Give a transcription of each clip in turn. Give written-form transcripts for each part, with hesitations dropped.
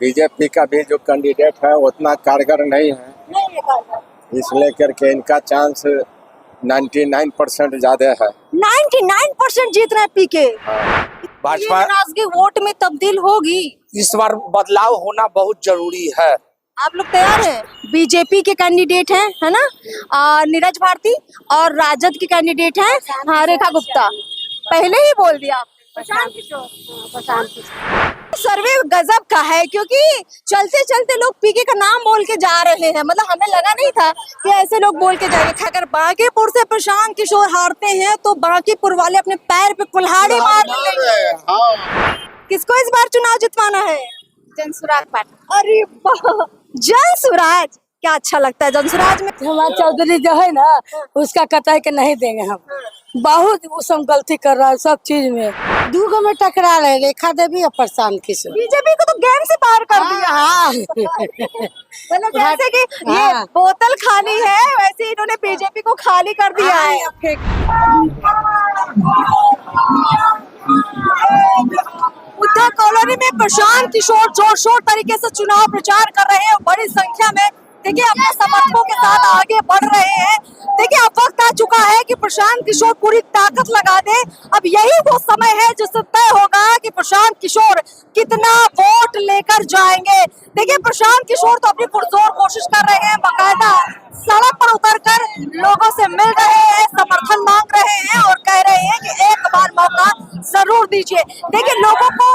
BJP का भी जो कैंडिडेट है उतना कारगर नहीं है, नहीं है कारगर। इस लेकर के इनका चांस 99% ज्यादा है। 99% जीत रहे हैं पीके। भाजपा ये नाराजगी वोट में तब्दील होगी। इस बार बदलाव होना बहुत जरूरी है। आप लोग तैयार हैं? बीजेपी के कैंडिडेट हैं, है ना, नीरज भारती, और राजद के कैंडिडेट हैं, हाँ, रेखा गुप्ता। पहले ही बोल दिया आपने। प्रशांत किशोर। सर्वे गजब का है, क्योंकि चलते चलते लोग पीके का नाम बोल के जा रहे हैं। मतलब हमें लगा नहीं था कि ऐसे लोग बोल के जाएंगे। अगर बांकीपुर से प्रशांत किशोर हारते हैं तो बांकीपुर वाले अपने पैर पे कुल्हाड़ी मार लेंगे। किसको इस बार चुनाव जितवाना है? जनसुराज पार्टी। अरे वाह, जनसुराज। क्या अच्छा लगता है जनसुराज में? हमारा चौधरी जो है ना, उसका कतई के नहीं देंगे हम। बहुत उसम गलती कर रहा है सब चीज में। दूगो में टकरा रहे, रेखा देवी और प्रशांत किशोर। बीजेपी को तो गेम से पार कर दिया। हाँ। मतलब जैसे कि ये बोतल खाली है, वैसे इन्होंने बीजेपी को खाली कर दिया है। उद्धव कॉलोनी में प्रशांत किशोर जोर शोर तरीके से चुनाव प्रचार कर रहे हैं। बड़ी संख्या में देखिए अपने समर्थकों के साथ आगे बढ़ रहे हैं। देखिए अब वक्त आ चुका है कि प्रशांत किशोर पूरी ताकत लगा दे। अब यही वो समय है जिससे तय होगा कि प्रशांत किशोर कितना वोट लेकर जाएंगे। देखिए प्रशांत किशोर तो अपनी पुरजोर कोशिश कर रहे हैं, बाकायदा सड़क पर उतरकर लोगों से मिल रहे हैं, समर्थन मांग रहे हैं और कह रहे हैं कि एक बार मौका जरूर दीजिए। देखिए लोगों को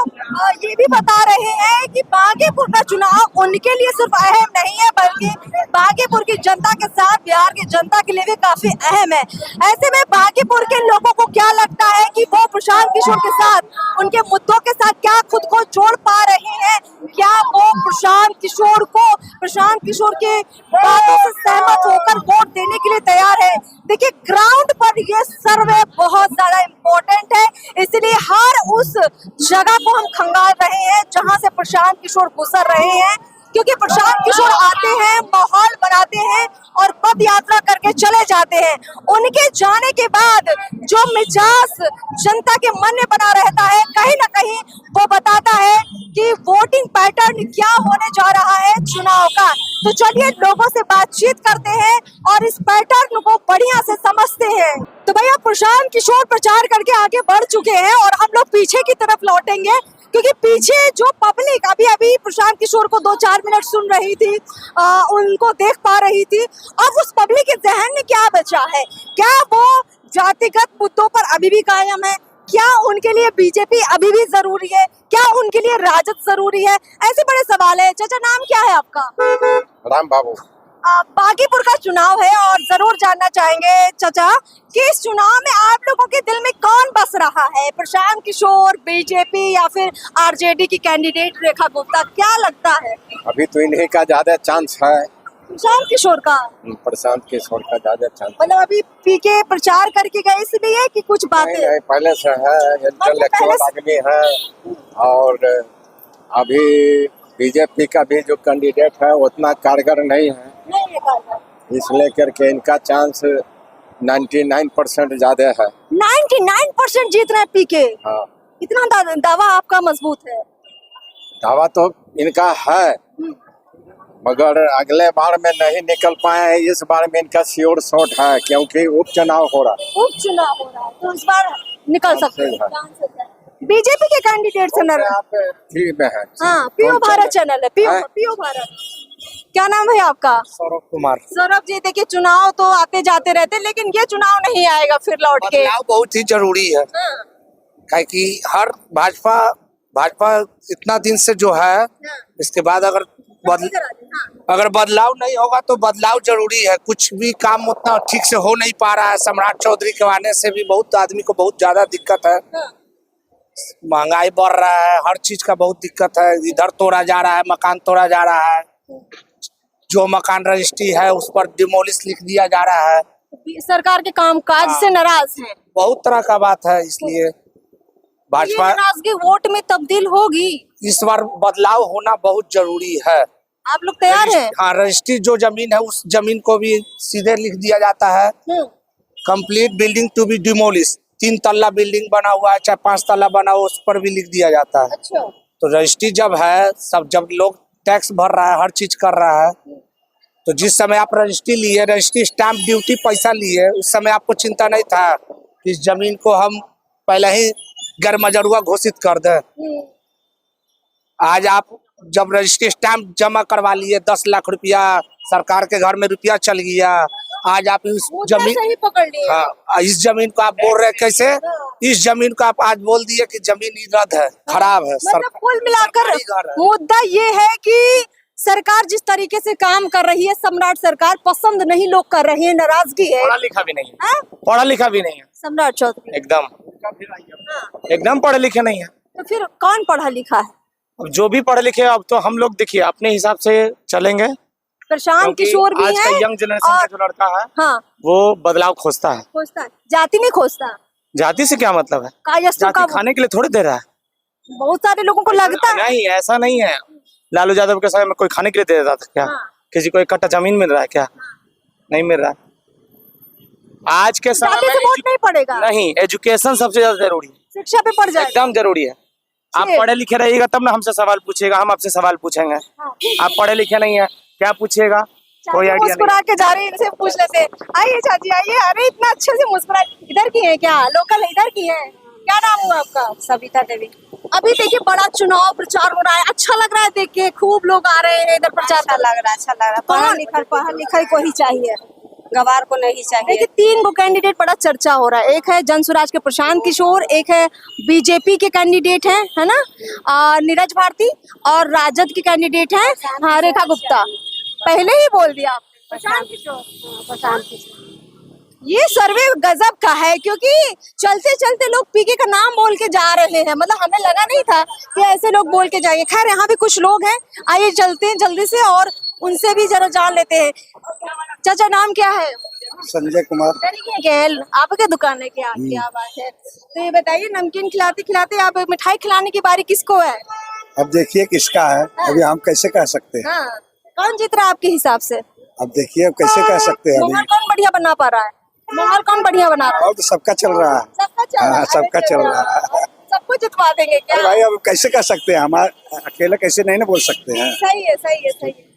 ये भी बता रहे हैं कि बांकीपुर का चुनाव उनके लिए सिर्फ अहम नहीं है, बल्कि बांकीपुर की जनता के साथ बिहार की जनता के लिए भी काफी अहम है। ऐसे में बांकीपुर के लोगों को क्या लगता है कि वो प्रशांत किशोर के साथ, उनके मुद्दों के साथ क्या खुद को जोड़ पा रहे हैं? क्या वो प्रशांत किशोर को, प्रशांत किशोर के बातों से सहमत होकर वोट देने के लिए तैयार है? देखिए ग्राउंड पर ये सर्वे बहुत ज्यादा इम्पोर्टेंट है, इसलिए हर उस जगह को हम खंगाल रहे हैं जहां से प्रशांत किशोर गुजर रहे हैं, क्योंकि प्रशांत किशोर आते हैं, माहौल बनाते हैं और पद यात्रा करके चले जाते हैं। उनके जाने के बाद जो मिजाज जनता के मन में बना रहता है, कहीं ना कहीं वो बताता है कि वोटिंग पैटर्न क्या होने जा रहा है चुनाव का। तो चलिए लोगों से बातचीत करते हैं और इस पैटर्न को बढ़िया से समझते हैं। तो भैया प्रशांत किशोर प्रचार करके आगे बढ़ चुके हैं और हम लोग पीछे की तरफ लौटेंगे, क्योंकि पीछे जो पब्लिक अभी अभी प्रशांत किशोर को 2-4 मिनट सुन रही थी, उनको देख पा रही थी। अब उस पब्लिक के जहन में क्या बचा है? क्या वो जातिगत मुद्दों पर अभी भी कायम है? क्या उनके लिए बीजेपी अभी भी जरूरी है? क्या उनके लिए राजद जरूरी है? ऐसे बड़े सवाल है। चाचा नाम क्या है आपका? राम बाबू। बांकीपुर का चुनाव है और जरूर जानना चाहेंगे चाचा कि इस चुनाव में आप लोगों के दिल में कौन बस रहा है? प्रशांत किशोर, बीजेपी या फिर आरजेडी की कैंडिडेट रेखा गुप्ता? क्या लगता है? अभी तो इन्हीं का ज्यादा चांस है। प्रशांत किशोर का? प्रशांत किशोर का ज्यादा चांस। मतलब अभी पीके प्रचार करके गए इसलिए कि कुछ बातें? नहीं, पहले से है, इंटेलेक्चुअल आदमी है। और अभी बीजेपी का भी जो कैंडिडेट है उतना कारगर नहीं है, नहीं है कारगर। इस लेकर के इनका चांस 99% ज्यादा है। 99% जीत रहे हैं पीके। हाँ। इतना दावा आपका मजबूत है? दावा तो इनका है, मगर अगले बार में नहीं निकल पाए। इस बार में इनका श्योर शॉट है, क्योंकि उपचुनाव हो रहा है। उपचुनाव हो रहा है तो इस बार निकल सकते हैं। बीजेपी के कैंडिडेट से ठीक है। हाँ, पीओ भारत चैनल है, पीओ भारत। क्या नाम है आपका? सौरभ कुमार। सौरभ जी, देखिए चुनाव तो आते जाते रहते, लेकिन ये चुनाव नहीं आएगा फिर लौट के। बदलाव बहुत ही जरूरी है, हाँ। कि हर भाजपा इतना दिन से जो है, इसके बाद अगर बदलाव नहीं होगा तो बदलाव जरूरी है। कुछ भी काम उतना ठीक से हो नहीं पा रहा है। सम्राट चौधरी के आने से भी बहुत आदमी को बहुत ज्यादा दिक्कत है। महंगाई बढ़ रहा है, हर चीज का बहुत दिक्कत है। इधर तोड़ा जा रहा है, मकान तोड़ा जा रहा है। जो मकान रजिस्ट्री है उस पर डिमोलिश लिख दिया जा रहा है। सरकार के कामकाज से नाराज है, बहुत तरह का बात है। इसलिए भाजपा नाराजगी वोट में तब्दील होगी। इस बार बदलाव होना बहुत जरूरी है। आप लोग तैयार हैं? हाँ, रजिस्ट्री जो जमीन है उस जमीन को भी सीधे लिख दिया जाता है, complete building to be demolish. 3 तल्ला बिल्डिंग बना हुआ है, चाहे 5 तल्ला बना हो, उस पर भी लिख दिया जाता है। अच्छा। तो रजिस्ट्री जब है, सब जब लोग टैक्स भर रहा है, हर चीज कर रहा है, तो जिस समय आप रजिस्ट्री लिए, रजिस्ट्री स्टाम्प ड्यूटी पैसा लिए, उस समय आपको चिंता नहीं था कि इस जमीन को हम पहले ही गैर मजरूआ घोषित कर दें। आज आप जब रजिस्ट्री स्टाम्प जमा करवा लिए 10 लाख रुपया, सरकार के घर में रुपया चल गया, आज आप इस जमीन सही पकड़ लिए। हाँ, इस जमीन को आप बोल रहे हैं कैसे, इस जमीन को आप आज बोल दिए कि जमीन रद्द है, खराब है। मतलब कुल मिलाकर घर है। मुद्दा ये है कि सरकार जिस तरीके से काम कर रही है, सम्राट सरकार पसंद नहीं लोग कर रहे हैं, नाराजगी है। पढ़ा लिखा भी नहीं है, हाँ? पढ़ा लिखा भी नहीं है, सम्राट चौधरी एकदम पढ़े लिखे नहीं है। तो फिर कौन पढ़ा लिखा है? अब जो भी पढ़े लिखे, अब तो हम लोग देखिए अपने हिसाब से चलेंगे, प्रशांत क्योंकि किशोर भी आज का है यंग जनरेशन का जो लड़का है हाँ वो बदलाव खोजता है। खोजता है, जाति नहीं खोजता। जाति से क्या मतलब है, कायस्थों जाति का खाने के लिए थोड़ी दे रहा है। बहुत सारे लोगों को लगता है। नहीं, ऐसा नहीं है। लालू यादव के समय में कोई खाने के लिए दे रहा था क्या? हाँ। किसी को एक कट्टा जमीन मिल रहा है क्या? नहीं मिल रहा है। आज के समय जाति में से वोट नहीं पड़ेगा, नहीं, एजुकेशन सबसे ज्यादा जरूरी है, शिक्षा पे पड़ जाएगा। एकदम जरूरी है। आप जी। पढ़े लिखे रहिएगा तब ना हमसे सवाल पूछिएगा, हम आपसे सवाल पूछेंगे। हाँ। आप पढ़े लिखे नहीं है, क्या पूछिएगा? कोई चाची आइडिया नहीं। मुस्कुरा के जा रही है, इनसे पूछ लेते हैं। आइए चाची आइए। अरे इतना अच्छे से मुस्कुरा, इधर की है क्या? लोकल इधर की है? क्या नाम हुआ आपका? सविता देवी। अभी देखिए बड़ा चुनाव प्रचार हो रहा है, अच्छा लग रहा है देख के, खूब लोग आ रहे हैं इधर प्रचार अच्छा लग रहा है, अच्छा लग रहा है। पढ़ा लिखा को ही चाहिए। गवार को नहीं चाहिए। देखिए 3 गो कैंडिडेट बड़ा चर्चा हो रहा है। एक है जनसुराज के प्रशांत किशोर, एक है बीजेपी के कैंडिडेट है ना, नीरज भारती, और राजद के कैंडिडेट है हाँ रेखा गुप्ता। पहले ही बोल दिया आपने प्रशांत किशोर। ये सर्वे गजब का है, क्योंकि चलते चलते लोग पीके का नाम बोल के जा रहे हैं। मतलब हमें लगा नहीं था कि ऐसे लोग बोल के जाएंगे। खैर यहाँ भी कुछ लोग हैं, आइए चलते हैं जल्दी से और उनसे भी जरा जान लेते हैं। चाचा नाम क्या है? संजय कुमार। गेल आपके दुकान है क्या? क्या बात है। तो ये बताइए, नमकीन खिलाते खिलाते आप मिठाई खिलाने की बारी किसको है? अब देखिए किसका है, अभी हम कैसे कह सकते हैं। हाँ, कौन जीत रहा है आपके हिसाब से? अब देखिए अब कैसे कह सकते हैं। माहौल अभी कौन बढ़िया बना पा रहा है? माहौल कौन बढ़िया बना रहा है? और तो सबका चल रहा है। सबका चल रहा है। सबका चल रहा है। सबको जितवा देंगे क्या? अरे भाई अब कैसे कह सकते हैं, हमारे अकेले कैसे नहीं ना बोल सकते हैं। सही है सही है सही है।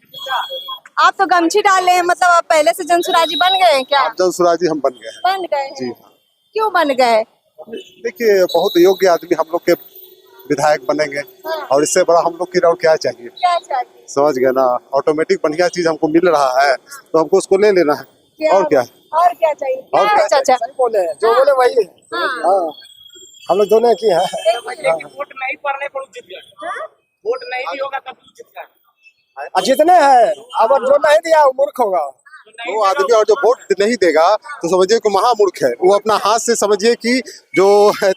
आप तो गमछी डाले हैं, मतलब आप पहले से जनसुराजी बन गए हैं क्या? आप जनसुराजी हम बन गए हैं। बन गए जी हैं। क्यों बन गए? देखिए बहुत योग्य आदमी हम लोग के विधायक बनेंगे, और इससे बड़ा हम लोग की और क्या चाहिए। क्या चाहिए? समझ गए ना, ऑटोमेटिक बढ़िया चीज हमको मिल रहा है तो हमको उसको ले लेना है। और क्या और क्या चाहिए? और क्या है क्या चाचा? बोले जो बोले वही। हाँ। हम लोग दोनों की है। वोट नहीं पड़ने पर जीत गया, वोट नहीं भी होगा तब जीत गया। जितने हैं, अब जो नहीं दिया वो मूर्ख होगा। वो आदमी और जो वोट नहीं देगा तो समझिए कि महामूर्ख है। वो अपना हाथ से समझिए कि जो है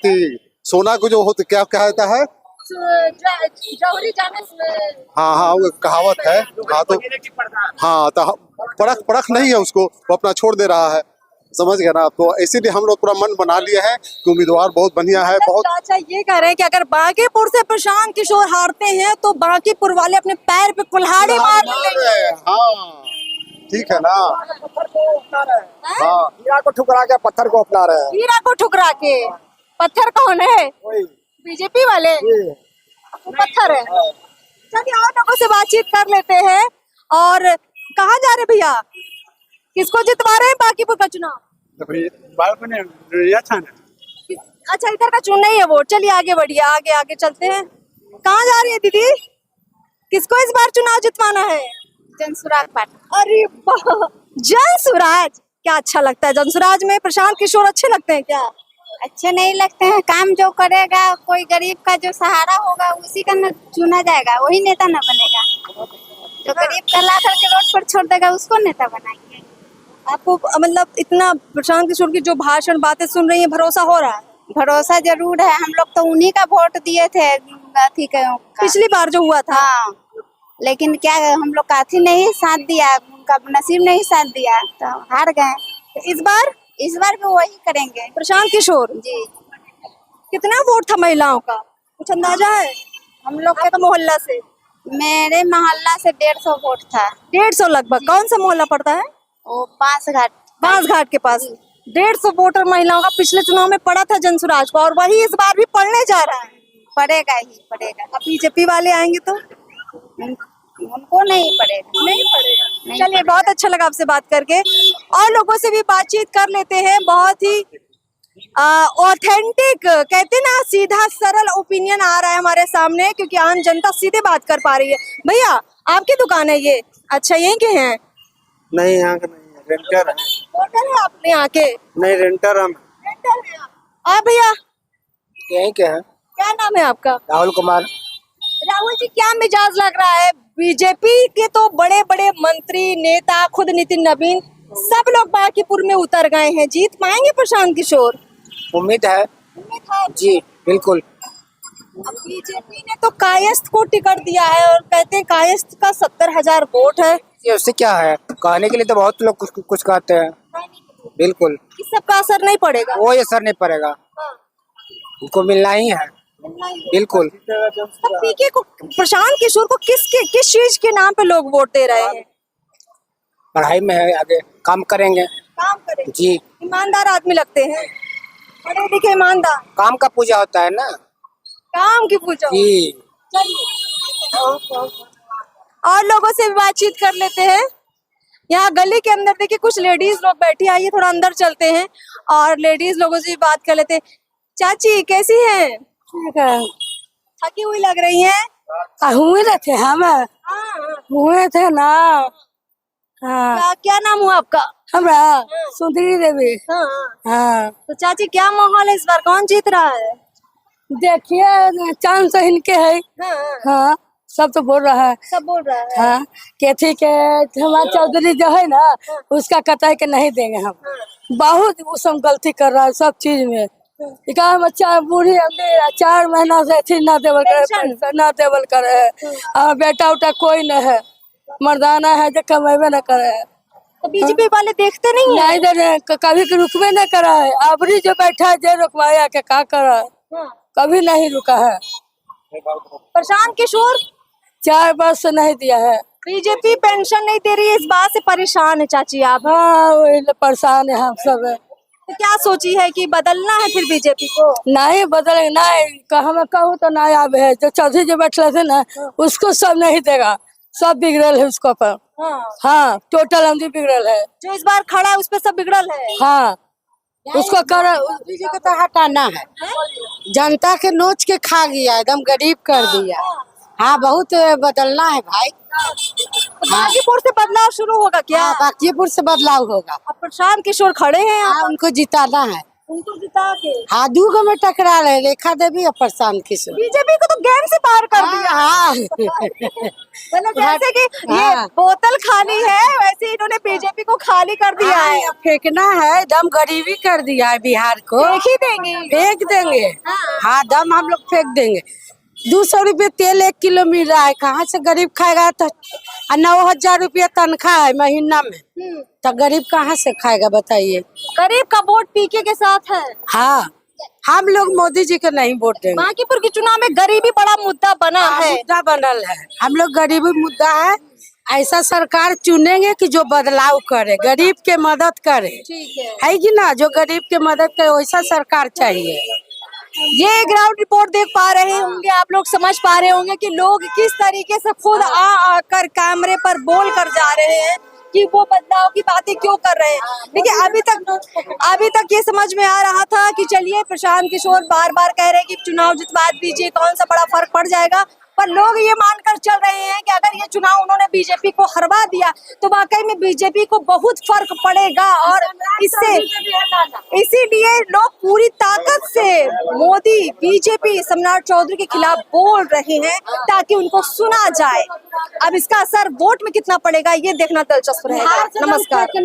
सोना को जो होता क्या कहता है, जौहरी जाने से हाँ वो कहावत है। हाँ तो हाँ तो परख नहीं है उसको, वो अपना छोड़ दे रहा है। समझ गए ना। तो इसीलिए हम लोग पूरा मन बना लिए हैं कि उम्मीदवार बहुत बढ़िया है। बहुत चाचा ये कह रहे हैं कि अगर बांकीपुर से प्रशांत किशोर हारते हैं तो बांकीपुर वाले अपने पैर पे कुल्हाड़ी मार लेंगे। हाँ ठीक है ना। हाँ हीरा को ठुकरा के पत्थर को अपना रहे हैं। हीरा को ठुकरा के पत्थर कौन है? बीजेपी वाले वो पत्थर है। चलिए और लोगों से बातचीत कर लेते हैं। और कहाँ जा रहे भैया, किसको जितवा रहे हैं बांकीपुर का चुनाव? अच्छा इधर का चुन नहीं है वोट। चलिए आगे बढ़िए, आगे आगे चलते हैं। कहाँ जा रही है दीदी, किसको इस बार चुनाव जितवाना है? जनसुराज पार्टी। अरे वाह, जनसुराज। क्या अच्छा लगता है जनसुराज में? प्रशांत किशोर अच्छे लगते हैं क्या? अच्छे नहीं लगते हैं, काम जो करेगा, कोई गरीब का जो सहारा होगा उसी का न चुना जाएगा, वही नेता न बनेगा। जो गरीब का ला करके रोड पर छोड़ देगा उसको नेता बनाएंगे। आपको मतलब इतना प्रशांत किशोर की जो भाषण बातें सुन रही है, भरोसा हो रहा है? भरोसा जरूर है, हम लोग तो उन्हीं का वोट दिए थे अथी का। पिछली बार जो हुआ था। हाँ, लेकिन क्या हम लोग का अथी नहीं साथ दिया, उनका नसीब नहीं साथ दिया तो हार गए। इस बार भी वही करेंगे प्रशांत किशोर जी। कितना वोट था महिलाओं का, कुछ अंदाजा है? हम लोग आपका मोहल्ला से? मेरे मोहल्ला से 150 वोट था। 150 लगभग। कौन सा मोहल्ला पड़ता है? वो बांसघाट के पास। 150 वोटर महिलाओं का पिछले चुनाव में पड़ा था जनसुराज को, और वही इस बार भी पड़ने जा रहा है। पड़ेगा ही पड़ेगा। अब बीजेपी वाले आएंगे तो उनको नहीं पड़ेगा। नहीं पड़ेगा। नहीं चलिए, बहुत अच्छा लगा आपसे बात करके। और लोगों से भी बातचीत कर लेते हैं। बहुत ही ऑथेंटिक, कहते ना, सीधा सरल ओपिनियन आ रहा है हमारे सामने, क्योंकि आम जनता सीधे बात कर पा रही है। भैया, आपकी दुकान है ये? अच्छा, यहीं के हैं? नहीं, यहाँ का नहीं है, रेंटर है। होटल है आपने यहाँ के? नहीं, रेंटर हम रेंटल है आप भैया? यहीं के हैं। क्या नाम है आपका? राहुल कुमार। राहुल जी, क्या मिजाज लग रहा है? बीजेपी के तो बड़े बड़े मंत्री, नेता, खुद नितिन नवीन, सब लोग बांकीपुर में उतर गए हैं। जीत पाएंगे प्रशांत किशोर? उम्मीद है जी, बिल्कुल। अब बीजेपी ने तो कायस्थ को टिकट दिया है और कहते हैं कायस्थ का 70,000 वोट है। ये उससे क्या है, कहने के लिए तो बहुत लोग कुछ कहते हैं। बिल्कुल, इस सब का असर नहीं पड़ेगा। कोई असर नहीं पड़ेगा, उनको मिलना ही है। बिल्कुल। अब पीके को, प्रशांत किशोर को किस चीज के नाम पे लोग वोट दे रहे हैं? पढ़ाई में है, आगे काम करेंगे। काम करेंगे जी, ईमानदार आदमी लगते हैं, पढ़े लिखे ईमानदार। काम का पूजा होता है ना। काम की पूजा। जी, और लोगों से भी बातचीत कर लेते हैं। यहाँ गली के अंदर देखिए कुछ लेडीज लोग बैठी, आइए थोड़ा अंदर चलते हैं और लेडीज लोगों से भी बात कर लेते हैं। चाची, कैसी हैं? ठीक है। थकी हुई लग रही हैं। हुए थे हम, हुए थे ना। हाँ, क्या नाम हुआ आपका? हमरा सुंदरी देवी। हाँ, तो चाची, क्या माहौल है इस बार, कौन जीत रहा है? देखिए चांद से इनके है। हाँ, सब तो बोल रहा है। सब बोल रहा है। हाँ, कहती के हमारा चौधरी जो है ना, उसका कहता है कि नहीं देंगे हम। बहुत वो सब गलती कर रहा है सब चीज में। बच्चा बूढ़ी 4 महीना से थी ना देवल करे, ना देवल करे है। और बेटा उटा कोई न है, मर्दाना है जो कमेबे न करे है। तो बीजेपी वाले देखते नहीं है? नहीं दे रहे, कभी रुकवे न करा है। अबरी जो बैठा है, जो रुकवाया के का करा है, कभी नहीं रुका है। प्रशांत किशोर 4 वर्ष से नहीं दिया है। बीजेपी पेंशन नहीं दे रही है, इस बात से परेशान है चाची आप? हाँ, वही परेशान है हम सब। तो क्या सोची है कि बदलना है फिर बीजेपी को? नहीं बदलेंगे, नहीं हम कहूँ तो नहीं आवे है। जो चौधरी जो बैठे थे ना, उसको सब नहीं देगा, सब बिगड़ल है उसको पर। हाँ, टोटल हमदी बिगड़ल है। जो इस बार खड़ा है उस पे सब बिगड़ल है। हाँ, उसको कर को तो हटाना है। जनता के नोच के खा गया, एकदम गरीब कर दिया। हाँ, बहुत बदलना है भाई। बांकीपुर से बदलाव शुरू होगा क्या? हाँ, बांकीपुर से बदलाव होगा। अब प्रशांत किशोर खड़े हैं हाँ, उनको जिताना है। उनको जिता के। हाँ, 2 में टकरा रहे, रेखा देवी और प्रशांत किशोर। बीजेपी को तो गेम से पार कर दिया। हाँ, मतलब जैसे कि ये बोतल खाली है, वैसे इन्होंने बीजेपी को खाली कर दिया है। हाँ, फेंकना है, दम गरीबी कर दिया है बिहार को। फेंक ही देंगे, फेंक देंगे। हाँ, दम हम लोग फेंक देंगे। 200 रुपये तेल 1 किलो मिल रहा है, कहाँ से गरीब खाएगा? तो 9,000 रुपया तनख्वाह है महीना में, तो गरीब कहाँ से खाएगा बताइए? गरीब का वोट पीके के साथ है। हाँ, हम लोग मोदी जी को नहीं वोट देंगे। बांकीपुर के चुनाव में गरीबी बड़ा मुद्दा बना है। मुद्दा बनल है, हम लोग गरीबी मुद्दा है। ऐसा सरकार चुनेंगे कि जो बदलाव करे, गरीब के मदद करे। ठीक है कि ना? जो गरीब के मदद करे, वैसा सरकार चाहिए। ये ग्राउंड रिपोर्ट देख पा रहे होंगे आप लोग, समझ पा रहे होंगे कि लोग किस तरीके से खुद आकर कैमरे पर बोल कर जा रहे हैं कि वो बदलाव की बातें क्यों कर रहे हैं। देखिए, अभी तक ये समझ में आ रहा था कि चलिए प्रशांत किशोर बार बार कह रहे हैं कि चुनाव जितवा दीजिए, कौन सा बड़ा फर्क पड़ जाएगा। पर लोग ये मानकर चल रहे हैं कि अगर ये चुनाव उन्होंने बीजेपी को हरवा दिया तो वाकई में बीजेपी को बहुत फर्क पड़ेगा। और इसीलिए लोग पूरी ताकत से मोदी, बीजेपी, सम्राट चौधरी के खिलाफ बोल रहे हैं ताकि उनको सुना जाए। अब इसका असर वोट में कितना पड़ेगा ये देखना दिलचस्प रहेगा। नमस्कार।